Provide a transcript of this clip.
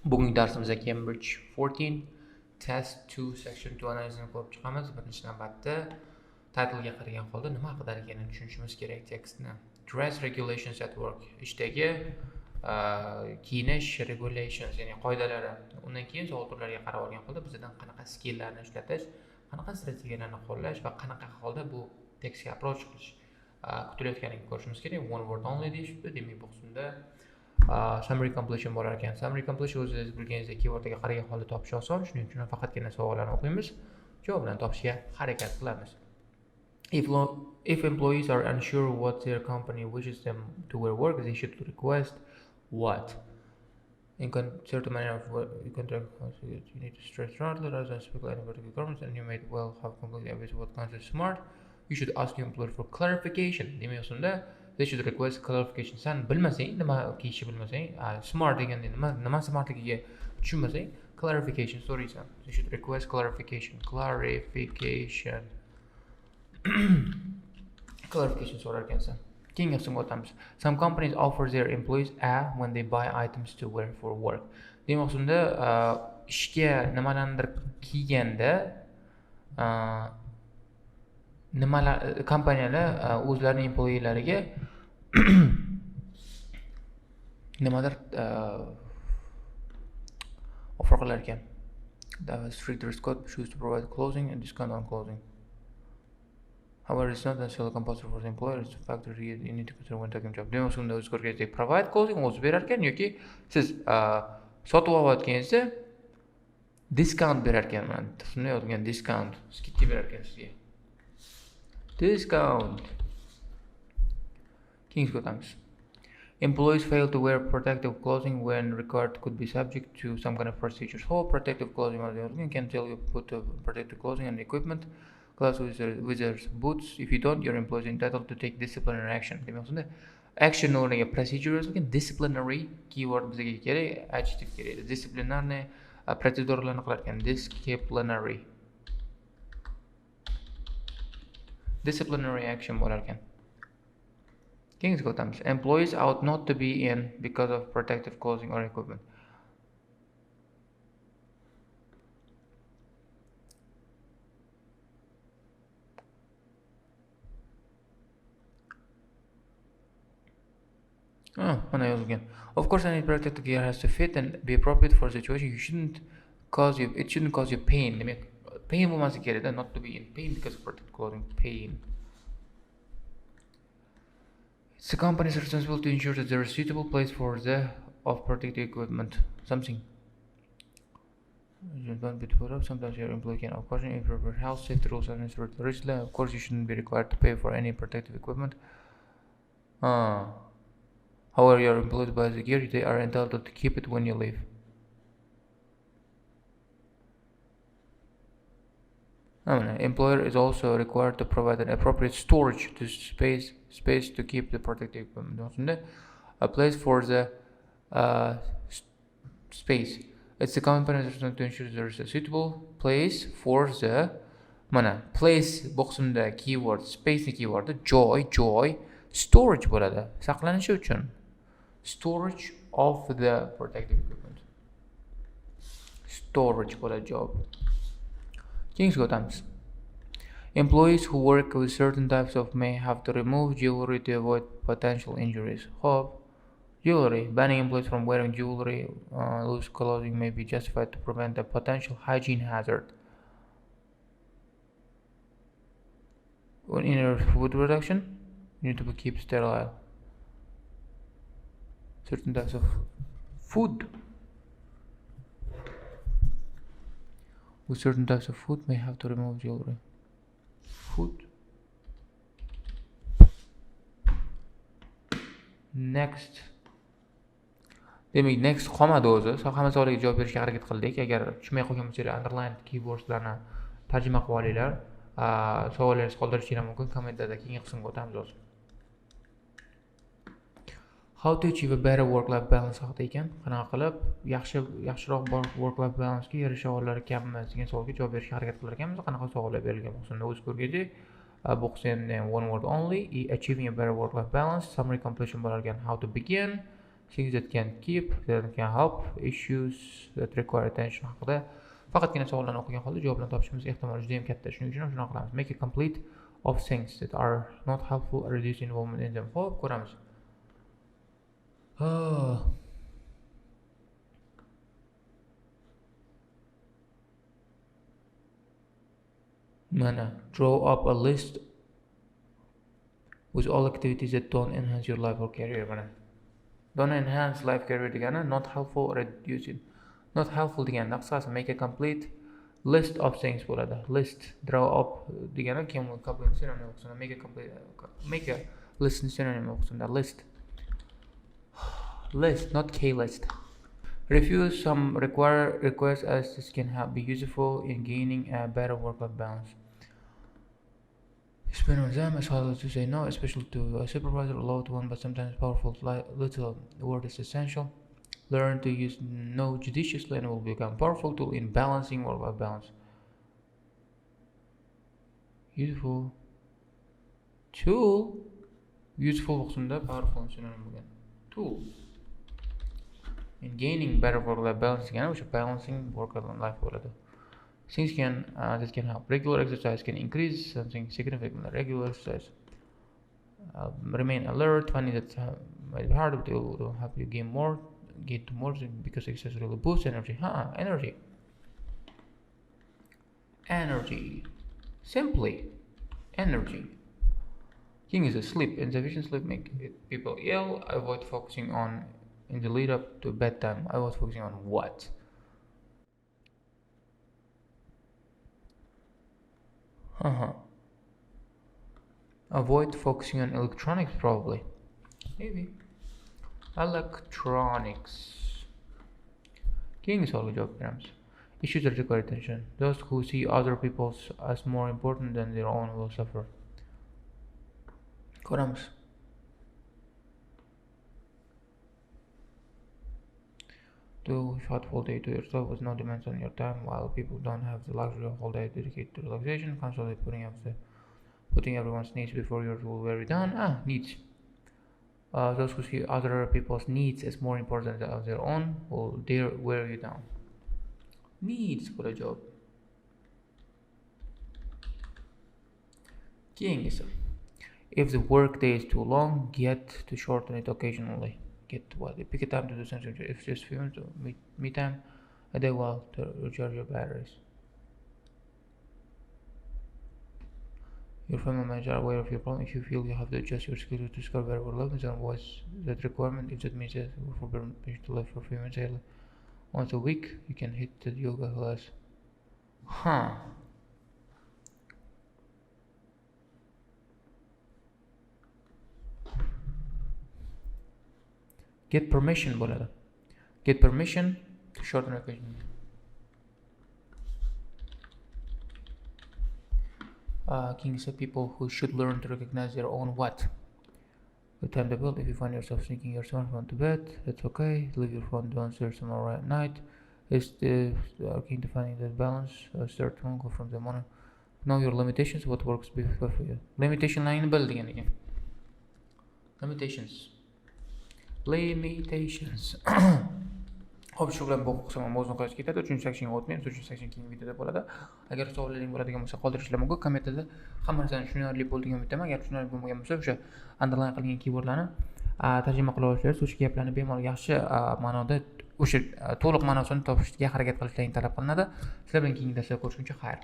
Bugungi darsimizda Cambridge 14 Test 2 Section 2 analizini ko'rib chiqamiz. Birinchi navbatda title'ga qaragan holda nima haqida ekanini tushunishimiz kerak tekstni. Dress regulations at work. Ishdagi kiyinish regulations, ya'ni qoidalari. Undan keyin savol turlariga qarab olgan holda bizdan qanaqa skilllarni ishlatish, qanaqa strategiyalarni qo'llash va qanaqa holda bu tekstga approach qilish kutilayotganini ko'rishimiz kerak. One word only deyishibdi. Demak, bu qismda summary completion bo'lar ekan. Summary completion o'zingiz bilganingizdek keywordga qaragan holda topish oson. Shuning uchun faqatgina savollarni o'qiymiz, javoblarni topishga harakat qilamiz. If employees are unsure what their company wishes them to wear work, they should request what? In certain manner of contract, you need to stress rather than speculate in particular garments, and you may well have completely obvious what constitutes smart. You should ask your employer for clarification. Demak, they should request clarification. Sen bilmasang, nima kiyishni bilmasang, smart deganda nima smartligiga tushunmasang, clarification so'raysan. They should request clarification. Clarification so'rar ekansan. Keyingi qismga o'tamiz. Some companies offer their employees a when they buy items to wear for work. Demak, shunda ishga nimalardir kiyganda nimalar kompaniyalar o'zlarining employeelariga nimadir offer qilar ekan. The strict dress code choose to provide clothing and discount on clothing. However, it's not necessarily compulsory for the employer. It's a factor you need to consider when taking job. Demak, shunda o'z ko'rganingizdek provide clothing o'zi berar ekan yoki siz sotib olayotganingizda discount berar ekan. Mana shunda yozilgan discount, skidka berar ekan sizga. Discount. Keyingiga o'tamiz. Employees fail to wear protective clothing when required could be subject to some kind of procedures. How protective clothing can tell you put protective clothing and equipment, gloves, wizards, boots. If you don't, your employee is entitled to take disciplinary action. Demak, shunda action o'rniga procedure yozilgan, disciplinary keyword bizga kerak, adjective kerak. Disciplinarni proseduralarni qilar ekan. Disciplinary action bo'lar ekan. Keyingiga o'tamiz. Employees ought not to be in because of protective clothing or equipment. Mana yozilgan. Of course, any protective gear has to fit and be appropriate for the situation. It shouldn't cause you pain. Demak, pain bo'lmasligi kerak, not to be in pain because of protective clothing. Pain. It's the company's responsibility to ensure that there is a suitable place for the protective equipment. Something. Don't be put up. Sometimes your employee can caution if your health safety rules are rigid. Of course, you shouldn't be required to pay for any protective equipment. However, your employees buy the gear, they are entitled to keep it when you leave. Employer is also required to provide an appropriate storage to space to keep the protective equipment. A place for the space. It's the company's responsibility to ensure there is a suitable place for the place boximda keyword space keyword joy storage bo'ladi, saqlanishi uchun. Storage of the protective equipment. Storage bo'ladi javob. Keyingiga o'tamiz. Employees who work with certain types of may have to remove jewelry to avoid potential injuries. Jewelry. Banning employees from wearing jewelry, loose clothing may be justified to prevent a potential hygiene hazard. In food production, you need to keep sterile. Certain types of food. With certain types of food may have to remove jewelry. Food. Next. Demak, next qolmadi o'zi. Hamma savollarga javob berishga harakat qildik. Agar tushunmay qolgan bo'lsangiz, underline keywordslarni tarjima qilib olinglar. Savollaringizni qoldirishingiz mumkin. Kommentarda keyingi qismga o'tamiz hozir. How to achieve a better work-life balance haqida ekan. Qanaqa qilib yaxshiroq work-life balance-ga erisha olarlar ekanmi degan savolga javob berishga harakat qilar ekanmiz. Qanaqa savollar berilgan bo'lsa, o'z ko'rgandek, bu qismda one word only, achieving a better work-life balance, summary completion bo'lar ekan. How to begin, things that can keep, that can help, issues that require attention haqida faqatgina savollarni o'qigan holda javoblarni topishimiz ehtimoli juda ham katta. Shuning uchun shuni qilamiz. Make a complete of things that are not helpful or reduce involvement in them. Xo'p, ko'ramiz. Mana, draw up a list with all activities that don't enhance your life or career. Mana, don't enhance life career degani not helpful or reducing. Not helpful degani qisqasi make a complete list of things bo'ladi. List, draw up degani kim complete synonym o'qisin. Make a list synonym o'qisin. List. List, not K list. Refuse some requests as this can be useful in gaining a better work-life balance. Spend on them as hard to say no, especially to a supervisor or loved one, but sometimes powerful little word is essential. Learn to use no judiciously and will become a powerful tool in balancing work-life balance. Useful tool. Useful o'qisunda powerful synonym bo'lgan. Tool. In gaining better work-life balance degani o'sha balancing work-life bo'ladi. Things that can help. Regular exercise can increase something significantly. Regular exercise. Remain alert. Finding that might be hard, but it will help you get more because exercise really boosts energy. Energy. Energy. Simply, energy. King is asleep. Insufficient sleep make people ill. Avoid focusing on in the lead up to bedtime. Avoid focusing on what? Avoid focusing on electronics, probably. Maybe. Electronics. King is all job terms. Issues that require attention. Those who see other people as more important than their own will suffer. Ko'ramiz. Do thoughtful day to yourself with no demands on your time, while people don't have the luxury of all day dedicated to relaxation. Constantly putting everyone's needs before yours will wear you down. Needs. Those who see other people's needs as more important than their own will dare wear you down. Needs for a job. King is if the work day is too long, get to shorten it occasionally. Get what? Pick a time to do something. If just few minutes, me time a day while to recharge your batteries. Your family manager are aware of your problem. If you feel you have to adjust your skills to discover better work life, then what's that requirement? If that means that for permission to live for a few minutes daily, once a week, you can hit the yoga class. Get permission bo'ladi. Get permission to shorten occasionally. King said people who should learn to recognize their own what? The timetable. If you find yourself sneaking your smartphone to bed, that's okay. Leave your phone downstairs tomorrow at night. It's the key to finding that balance. Start to go from the morning. Know your limitations. What works best for you. Limitation line building again. Limitations. Xo'p, shu bilan bu qism mavzuni qo'yib ketadi. 3-sectionga o'tmaymiz. 3-section keyingi videoda bo'ladi. Agar savollaring bo'ladigan bo'lsa, qoldirishlar mumkin. Kommentarda hamma narsani tushunarli bo'ldigan umiddaman. Agar tushunarli bo'lmagan bo'lsa, o'sha underline qilingan keywordlarni tarjima qila olsangiz, o'sha gaplarni bemalol yaxshi ma'noda, o'sha to'liq ma'nosini topishga harakat qilishlaring talab qilinadi. Sizlar bilan keyingi darsda ko'rishguncha xayr.